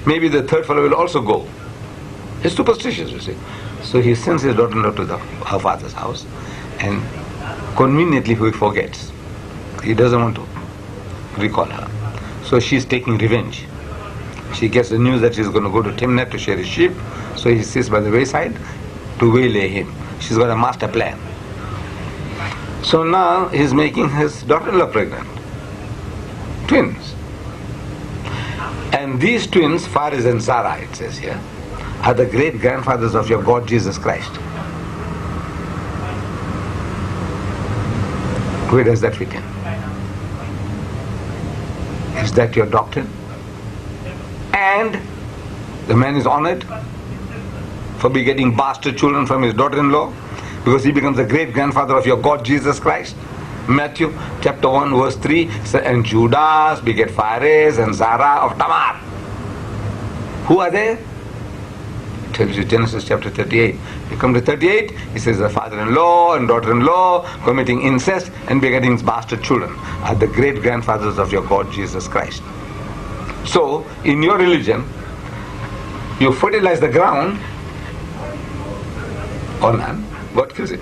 maybe the third fellow will also go. He's superstitious, you see. So he sends his daughter-in-law to her father's house, and conveniently he forgets. He doesn't want to recall her. So she's taking revenge. She gets the news that she's going to go to Timnah to share his sheep, so he sits by the wayside to waylay him. She's got a master plan. So now he's making his daughter-in-law pregnant. Twins. And these twins, Faris and Zara, it says here, are the great-grandfathers of your God Jesus Christ. Where does that fit in? Is that your doctrine? And the man is honored for begetting bastard children from his daughter-in-law because he becomes the great-grandfather of your God Jesus Christ. Matthew chapter 1 verse 3 says, and Judas beget Phares and Zara of Tamar. Who are they? It tells you Genesis chapter 38. You come to 38, it says the father-in-law and daughter-in-law committing incest and begetting bastard children are the great-grandfathers of your God Jesus Christ. So, in your religion, you fertilize the ground, or man, God kills it.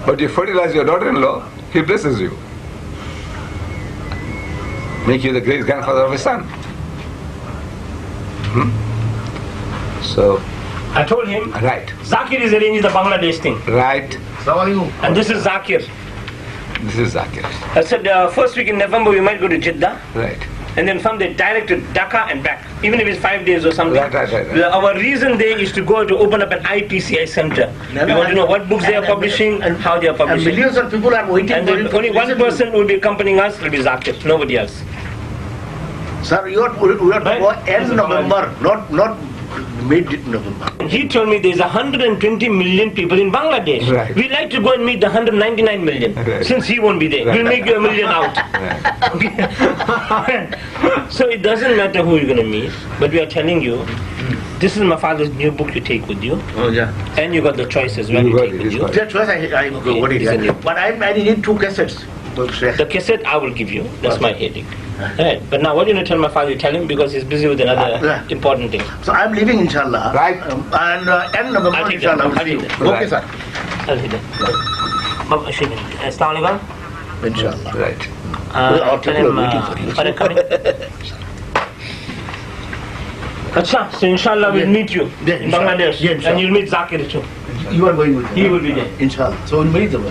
But you fertilize your daughter-in-law, he blesses you. Make you the great-grandfather of his son. So, I told him, right. Zakir is arranging the Bangladesh thing. Right. And this is Zakir. This is Zakir. I said, first week in November we might go to Jeddah. Right. And then from there direct to Dhaka and back, even if it's 5 days or something. Right. Our reason there is to go to open up an IPCI center. We want to know what books they are publishing and how they are publishing. And millions of people are waiting and for it. Only one person will be accompanying us, will be Zakir, nobody else. Sir, we are to go end November, not mid-November. He told me there's 120 million people in Bangladesh. Right. We like to go and meet the 199 million. Right. Since he won't be there. Right. We'll make you a million out. Right. So it doesn't matter who you're going to meet, but we are telling you, this is my father's new book you take with you. Oh, yeah. And you got the choice as well you take with you. That choice I got it. Yeah. But I need 2 cassettes. The cassette I will give you. That's my headache. Right. But now what you going to tell my father? You tell him because he's busy with another important thing. So I'm leaving inshallah. Right. And end November inshallah. I'll take that. Okay, sir. I'll take that. Assalamu alaikum. Inshallah. Right. Tell him, are they coming? Achha, so inshallah we'll meet you in Bangladesh. Yeah, and you'll meet Zakir too. You are going with me. He will be there. Inshallah. So we'll meet them.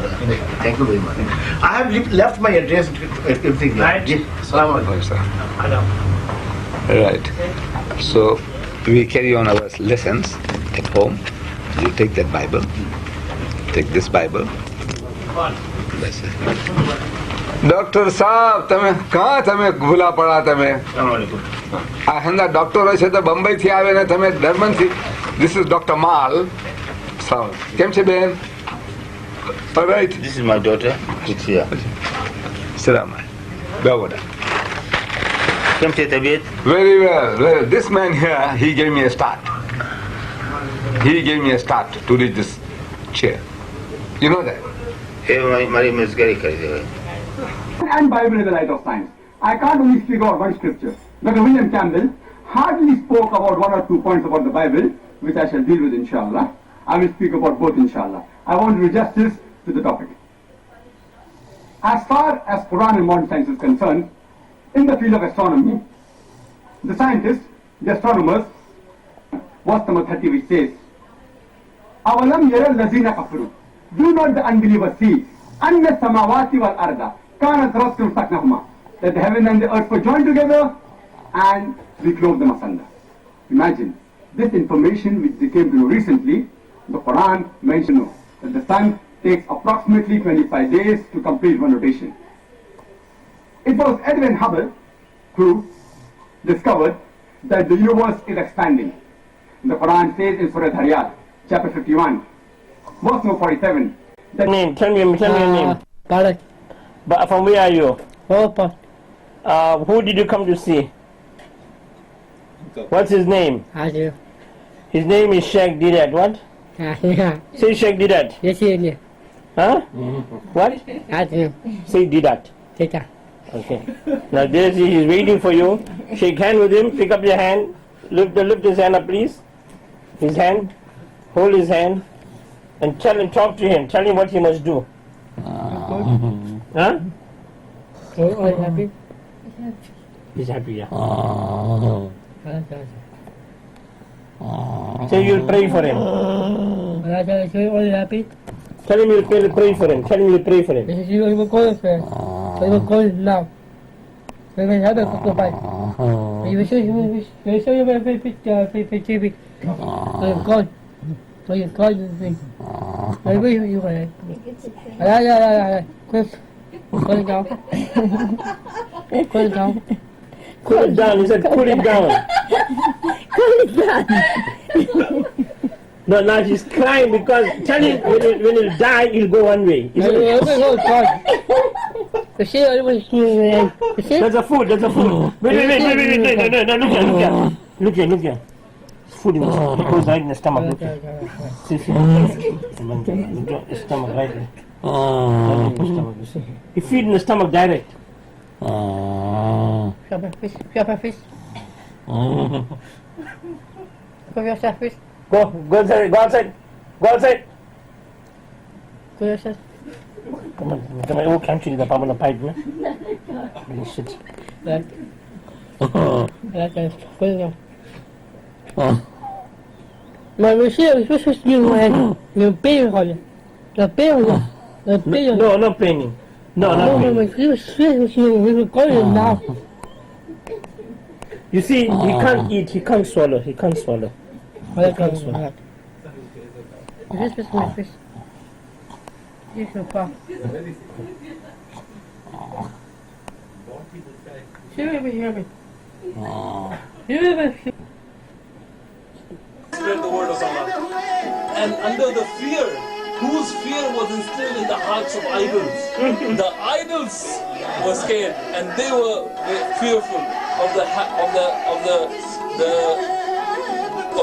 Thank you very much. I have left my address, everything. Right. Assalamu alaikum. Right. So we carry on our lessons at home. You take that Bible. Take this Bible. That's it. Doctor साहब तमे कहाँ तमे भूला पड़ा तमे आ हंदा doctor છે તો બંબઈ થી આવે ને તમે ડરમન થી This is Dr. Mal. કેમ છે બેન? All right. This is my daughter, Kutsiya. Salam. Bawoda. Come to Tibet. Very well. Well, this man here, he gave me a start. He gave me a start to reach this chair. You know that? Hey, my name is Gary Kari. And Bible is the light of science. I can't only speak about one scripture. Dr. William Campbell hardly spoke about 1 or 2 points about the Bible, which I shall deal with inshallah. I will speak about both inshallah. I want to do justice to the topic. As far as Quran and modern science is concerned, in the field of astronomy, the scientists, the astronomers, verse number 30 which says, Awalam yara lazina kafaru. Do not the unbelievers see, anna samawati wal arda, kanat rastum saknahuma, that the heaven and the earth were joined together and we clove them asunder. Imagine, this information which they came to know recently, the Quran mentioned that the sun takes approximately 25 days to complete one rotation. It was Edwin Hubble who discovered that the universe is expanding. The Quran says in Surah Dhariyat, chapter 51, verse number 47. Tell me your name. Barak. But from where are you? Opa. Who did you come to see? What's his name? Aju. His name is Sheikh Deedat. What? Yeah. Say Sheikh Deedat. Yes, yes. Huh? What? Aju. Say Deedat. Teta. Okay. Now there he's waiting for you. Shake hand with him. Pick up your hand. lift his hand up, please. His hand. Hold his hand. And talk to him. Tell him what he must do. Huh? Are you happy? He's happy, yeah. So you'll pray for him. Are you happy? Tell him you'll pray for him. Tell him you'll pray for him. You will call us, man. You will call us now. We will have a couple of bites. You will show you a picture. God. So you call the thing. I will you want it. Chris, call it down. Call it down. Cool it down. He said, cool it down. Cool it down. No, now he's crying because tell him when he'll die, he'll go one way. That's a food. That's a food. Wait. No, look here. Food in the stomach. It goes right in the stomach. Look here. See. The stomach right there. Right in the stomach. You see. You feed in the stomach direct. Shop fish. Go yourself fish. Go outside. Go outside. Go yourself. Come on. Oh, can't you the pump on the pipe, man? Shit. Right. Go yourself. Ma monsieur, je suis le pire. Le pire. No, not paying. No, not paying. We will call him now. You see, he can't eat, he can't swallow. This is my fish. This is my Spread the word of Allah. And under the fear, whose fear was instilled in the hearts of idols? The idols were scared and they were fearful of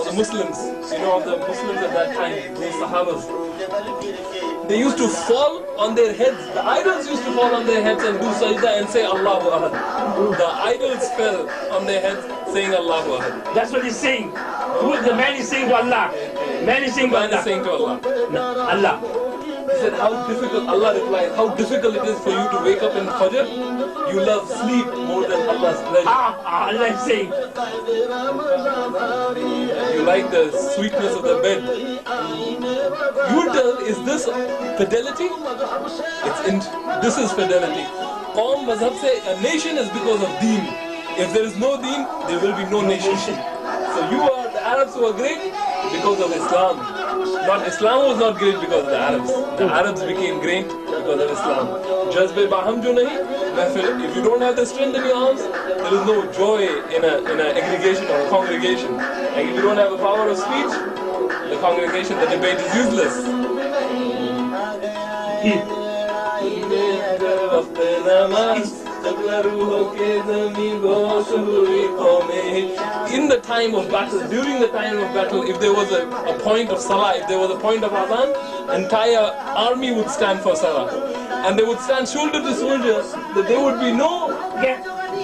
the Muslims. You know, of the Muslims at that time, the Sahabas. They used to fall on their heads. The idols used to fall on their heads and do sajda and say Allahu Ahad. The idols fell on their heads saying Allahu Ahad. That's what he's saying. The man is saying to Allah. Man is saying to Allah. No, Allah. He said, how difficult, Allah replied, how difficult it is for you to wake up in Fajr. You love sleep more than Allah's pleasure. Allah is saying. You like the sweetness of the bed. You tell, is this fidelity? This is fidelity. Qawm mazhab say a nation is because of deen. If there is no deen, there will be no nation. So you are the Arabs who are great because of Islam. Islam was not great because of the Arabs. The Arabs became great because of Islam. Jazbe baham jo nahi, if you don't have the strength in your arms, there is no joy in an aggregation or a congregation. Like if you don't have the power of speech, the congregation, the debate is useless. In the time of battle, during the time of battle, if there was a point of salah, if there was a point of adhan, entire army would stand for salah. And they would stand shoulder to shoulder, that there would be no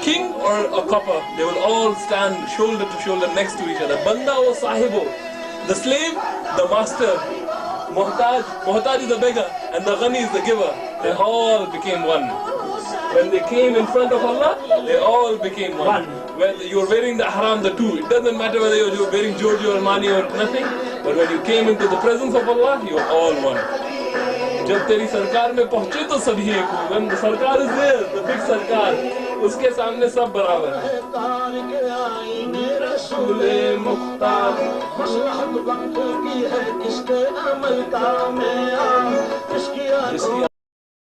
king or a copper. They will all stand shoulder to shoulder next to each other. Banda or sahibo, the slave, the master, muhtaj is the beggar, and the ghani is the giver. They all became one. When they came in front of Allah, they all became one. Whether you're wearing the haram, the two, it doesn't matter whether you're wearing Giorgio or Armani or nothing, but when you came into the presence of Allah, you're all one. जब तेरी सरकार में पहुंचे तो सभी एक हो. When the सरकार is there, the big सरकार, उसके सामने सब बराबर है.